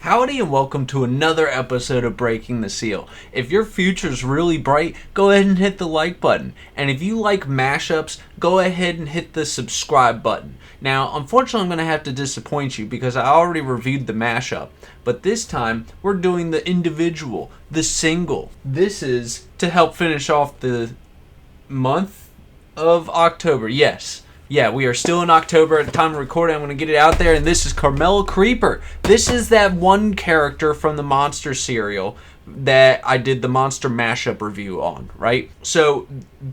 Howdy and welcome to another episode of Breaking the Seal. If your future's really bright, go ahead and hit the like button. And if you like mashups, go ahead and hit the subscribe button. Now, unfortunately, I'm going to have to disappoint you because I already reviewed the mashup. But this time, we're doing the individual, the single. This is to help finish off the month of October. Yes. Yeah, we are still in October at the time of recording. I'm going to get it out there, and this is Carmella Creeper. This is that one character from the Monster cereal that I did the Monster mashup review on, right? So,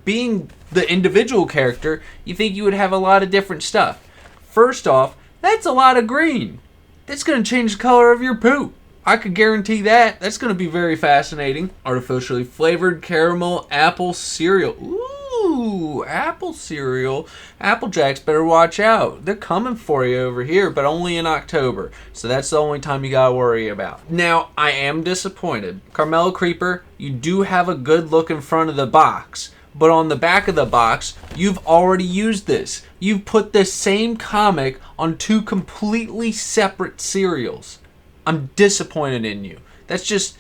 being the individual character, you think you would have a lot of different stuff. First off, that's a lot of green. That's going to change the color of your poop. I could guarantee that. That's going to be very fascinating. Artificially flavored caramel apple cereal. Ooh, apple cereal. Apple Jacks, better watch out. They're coming for you over here, but only in October. So that's the only time you gotta worry about. Now, I am disappointed. Carmella Creeper, you do have a good look in front of the box. But on the back of the box, you've already used this. You've put the same comic on two completely separate cereals. I'm disappointed in you. That's just...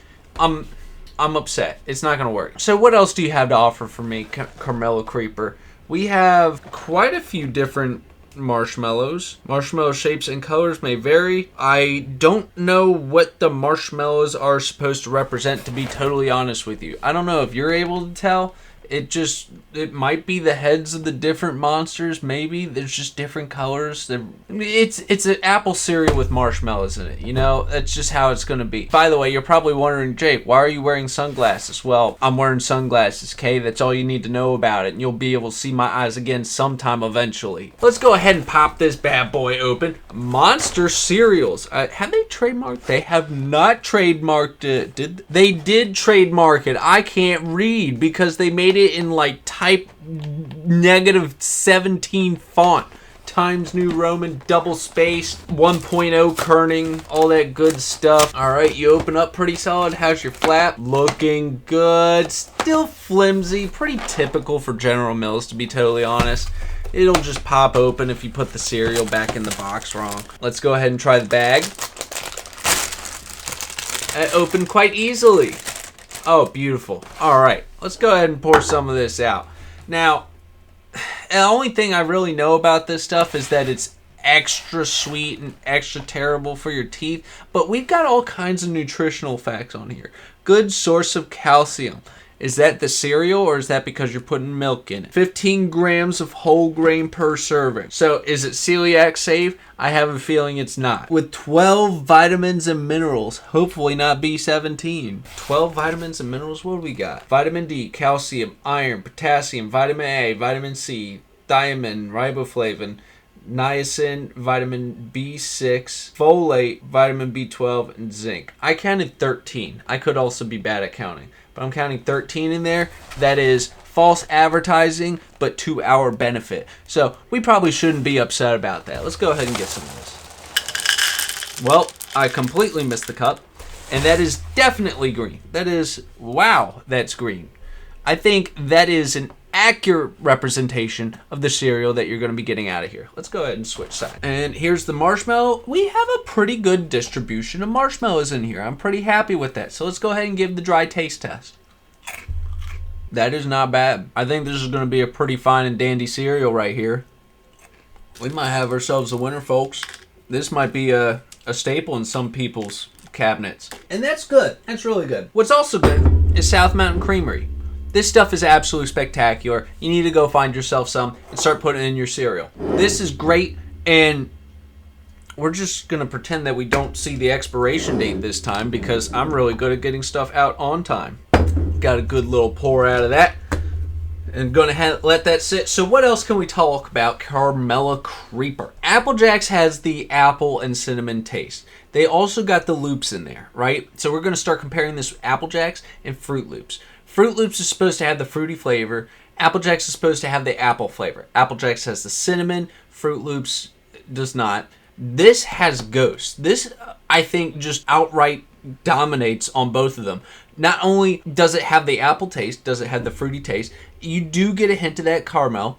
I'm upset. It's not going to work. So what else do you have to offer for me, Carmella Creeper? We have quite a few different marshmallows. Marshmallow shapes and colors may vary. I don't know what the marshmallows are supposed to represent, to be totally honest with you. I don't know if you're able to tell. It might be the heads of the different monsters, maybe. There's just different colors. It's an apple cereal with marshmallows in it, you know? That's just how it's going to be. By the way, you're probably wondering, Jake, why are you wearing sunglasses? Well, I'm wearing sunglasses, okay? That's all you need to know about it, and you'll be able to see my eyes again sometime eventually. Let's go ahead and pop this bad boy open. Monster cereals. Have they trademarked? They have not trademarked it. They did trademark it. I can't read because they made it in like type -17 font, Times New Roman, double spaced, 1.0 kerning, all that good stuff. All right, you open up pretty solid. How's your flap? Looking good. Still flimsy, pretty typical for General Mills, to be totally honest. It'll just pop open if you put the cereal back in the box wrong. Let's go ahead and try the bag. It opened quite easily. Oh, beautiful. All right, let's go ahead and pour some of this out. Now, the only thing I really know about this stuff is that it's extra sweet and extra terrible for your teeth, but we've got all kinds of nutritional facts on here. Good source of calcium. Is that the cereal, or is that because you're putting milk in it? 15 grams of whole grain per serving. So is it celiac safe? I have a feeling it's not. With 12 vitamins and minerals, hopefully not B17. 12 vitamins and minerals, what do we got? Vitamin D, calcium, iron, potassium, vitamin A, vitamin C, thiamine, riboflavin, niacin, vitamin B6, folate, vitamin B12, and zinc. I counted 13. I could also be bad at counting, but I'm counting 13 in there. That is false advertising, but to our benefit. So we probably shouldn't be upset about that. Let's go ahead and get some of this. Well, I completely missed the cup, and that is definitely green. That is, wow, that's green. I think that is an accurate representation of the cereal that you're going to be getting out of here. Let's go ahead and switch sides. And here's the marshmallow. We have a pretty good distribution of marshmallows in here. I'm pretty happy with that. So let's go ahead and give the dry taste test. That is not bad. I think this is going to be a pretty fine and dandy cereal right here. We might have ourselves a winner, folks. This might be a staple in some people's cabinets. And that's good. That's really good. What's also good is South Mountain Creamery. This stuff is absolutely spectacular. You need to go find yourself some and start putting it in your cereal. This is great, and we're just going to pretend that we don't see the expiration date this time because I'm really good at getting stuff out on time. Got a good little pour out of that and going to let that sit. So what else can we talk about Carmella Creeper? Apple Jacks has the apple and cinnamon taste. They also got the loops in there, right? So we're going to start comparing this with Apple Jacks and Fruit Loops. Fruit Loops is supposed to have the fruity flavor. Apple Jacks is supposed to have the apple flavor. Apple Jacks has the cinnamon. Fruit Loops does not. This has ghost. This, I think, just outright dominates on both of them. Not only does it have the apple taste, does it have the fruity taste, you do get a hint of that caramel,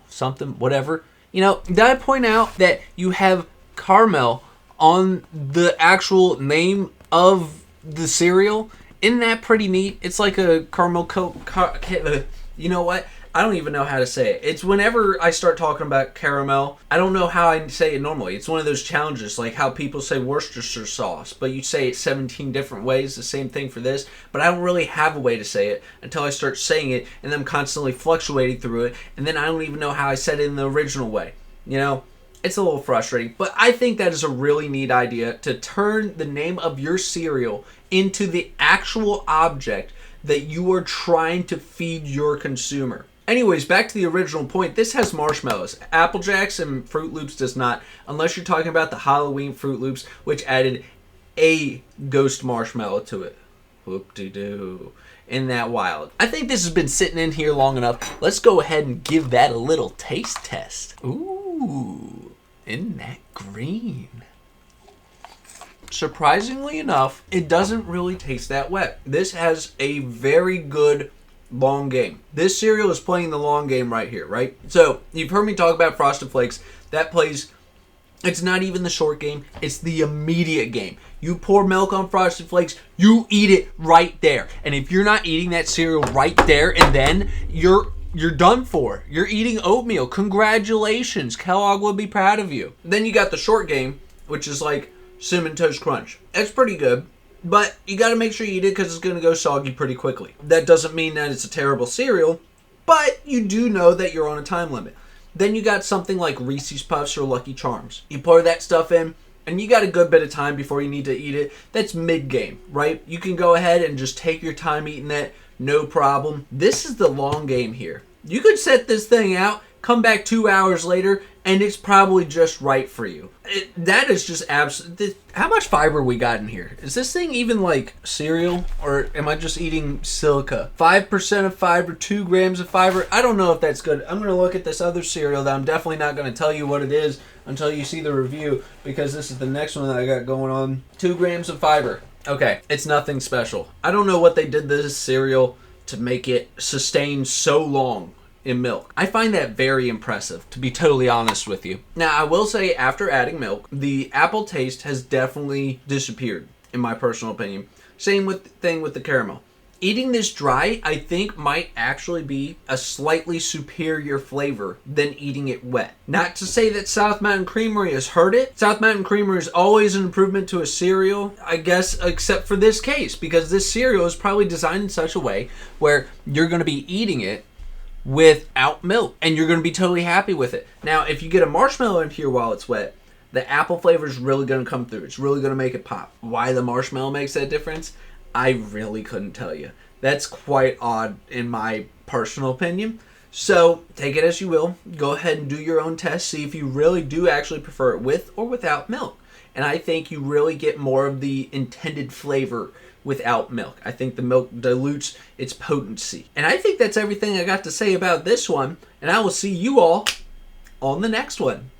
something, whatever. You know, did I point out that you have caramel on the actual name of the cereal. Isn't that pretty neat? It's like a caramel you know what? I don't even know how to say it. It's whenever I start talking about caramel, I don't know how I say it normally. It's one of those challenges, like how people say Worcestershire sauce, but you say it 17 different ways, the same thing for this, but I don't really have a way to say it until I start saying it, and then I'm constantly fluctuating through it, and then I don't even know how I said it in the original way. You know, it's a little frustrating, but I think that is a really neat idea to turn the name of your cereal into the actual object that you are trying to feed your consumer. Anyways, back to the original point. This has marshmallows. Apple Jacks and Fruit Loops does not, unless you're talking about the Halloween Fruit Loops, which added a ghost marshmallow to it. Whoop-de-doo. Isn't that wild? I think this has been sitting in here long enough. Let's go ahead and give that a little taste test. Ooh, isn't that green? Surprisingly enough, it doesn't really taste that wet. This has a very good long game. This cereal is playing the long game right here, right? So, you've heard me talk about Frosted Flakes. That plays, it's not even the short game, it's the immediate game. You pour milk on Frosted Flakes, you eat it right there. And if you're not eating that cereal right there and then, you're done for. You're eating oatmeal. Congratulations. Kellogg would be proud of you. Then you got the short game, which is like Cinnamon Toast Crunch. It's pretty good. But you got to make sure you eat it because it's going to go soggy pretty quickly. That doesn't mean that it's a terrible cereal, but you do know that you're on a time limit. Then you got something like Reese's Puffs or Lucky Charms. You pour that stuff in, and you got a good bit of time before you need to eat it. That's mid-game, right? You can go ahead and just take your time eating that, no problem. This is the long game here. You could set this thing out, come back 2 hours later, and it's probably just right for you. That is just absolute. How much fiber we got in here? Is this thing even like cereal, or am I just eating silica? 5% of fiber, 2 grams of fiber. I don't know if that's good. I'm going to look at this other cereal that I'm definitely not going to tell you what it is until you see the review, because this is the next one that I got going on. 2 grams of fiber. Okay, it's nothing special. I don't know what they did to this cereal to make it sustain so long in milk. I find that very impressive, to be totally honest with you. Now, I will say, after adding milk, the apple taste has definitely disappeared, in my personal opinion. Same with the caramel. Eating this dry, I think, might actually be a slightly superior flavor than eating it wet. Not to say that South Mountain Creamery has hurt it. South Mountain Creamery is always an improvement to a cereal, I guess, except for this case, because this cereal is probably designed in such a way where you're going to be eating it without milk, and you're going to be totally happy with it. Now, if you get a marshmallow in here while it's wet, the apple flavor is really going to come through. It's really going to make it pop. Why the marshmallow makes that difference, I really couldn't tell you. That's quite odd in my personal opinion. So, take it as you will. Go ahead and do your own test. See if you really do actually prefer it with or without milk. And I think you really get more of the intended flavor without milk. I think the milk dilutes its potency. And I think that's everything I got to say about this one. And I will see you all on the next one.